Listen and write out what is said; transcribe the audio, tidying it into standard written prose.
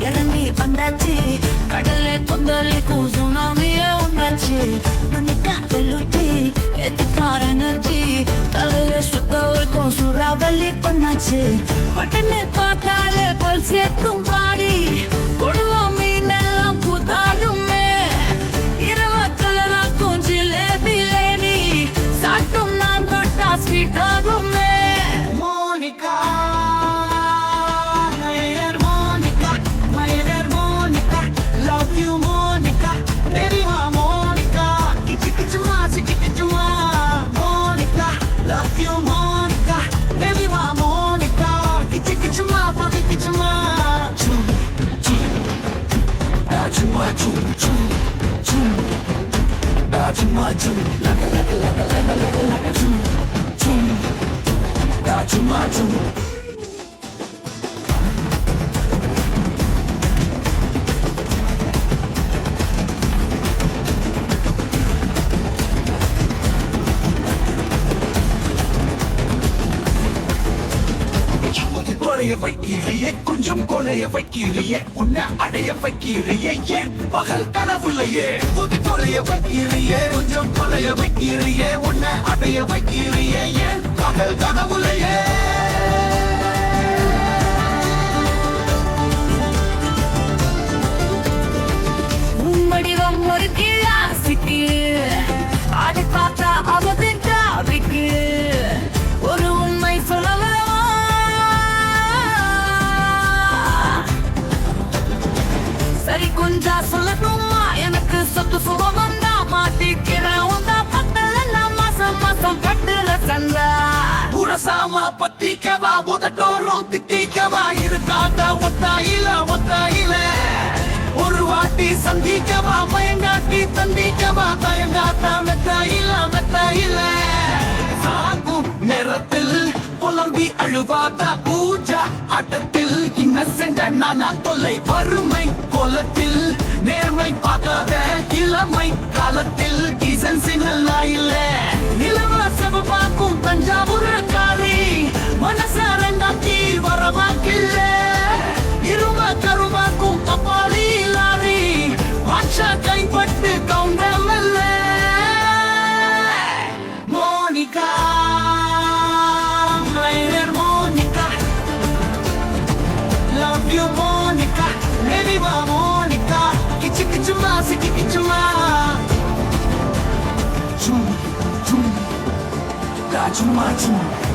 இறங்கி வந்தாச்சு கடலே கொந்தளிக்கும் சுனாமியே உண்டாச்சு மணிக்கா வெள்ளுட்டி எத்திக்கார எனர்ஜி தலையில சுத்த வைக்கும் சூறாவளி பண்ணாச்சு பட்டனை பார்த்தாலே பல் சேர்க்கும் பாடி கொடுவோம் மீனெல்லாம் கூத்தாடுமே இரவ கலராக்கும் ஜிலேபி லேடி சாட்டும் நான் தொட்டா ஸ்வீட் ஆகுமே மோனிகா கொஞ்சம் கொலைய வைக்கிறியே உன்னை அடைய வைக்கிறியே ஏன் பகல் கனவுலையே புது கொலைய வைக்கிறியே கொஞ்சம் கொலைய வைக்கிறியே உன்னை அடைய வைக்கிறியே ஏன் பகல் கனவுலையே வடிவம் ஒரு கிளாசிக்கு அதை பார்த்தா அவதின் டாபிக்கு ஒரு உண்மை சொல்லவா சரி கொஞ்சா சொல்லணுமா எனக்கு சொத்து சுகம் வந்தா மாட்டிக்கிறேன் உந்தா பக்கல நான் மாசம் மாசம் கட்டுல சந்தா புரசாமா பத்திக்கவா முதட்டோரும் திட்டிக்கவா இருக்காத ஒத்தாயில ஒரு வாட்டி சந்திக்கவா மயங்காட்டி தந்திக்கவா தயங்காத்தா மெத்தாயில சாகும் நேரத்தில் புலம்பி அழுவாத பூஜா ஆட்டத்தில் இன்னசென்ட் நானா தொல்லை வறுமை கோலத்தில் நேர்மை பார்க்காத இளமை காலத்தில் டீசன்சினல்லா இல்ல இலவசம் பார்க்கும் தஞ்சாவூர் காரி மனசாரண்டாக்கி வரவாக்கில்ல இரும கருமாக்கும் கப்பாளி லாரி வாட்சா கைப்பட்டு கவுண்டமல்ல Monica love you Monica, baby wa Monica, kichuma siki kichuma, chum, da chuma chum.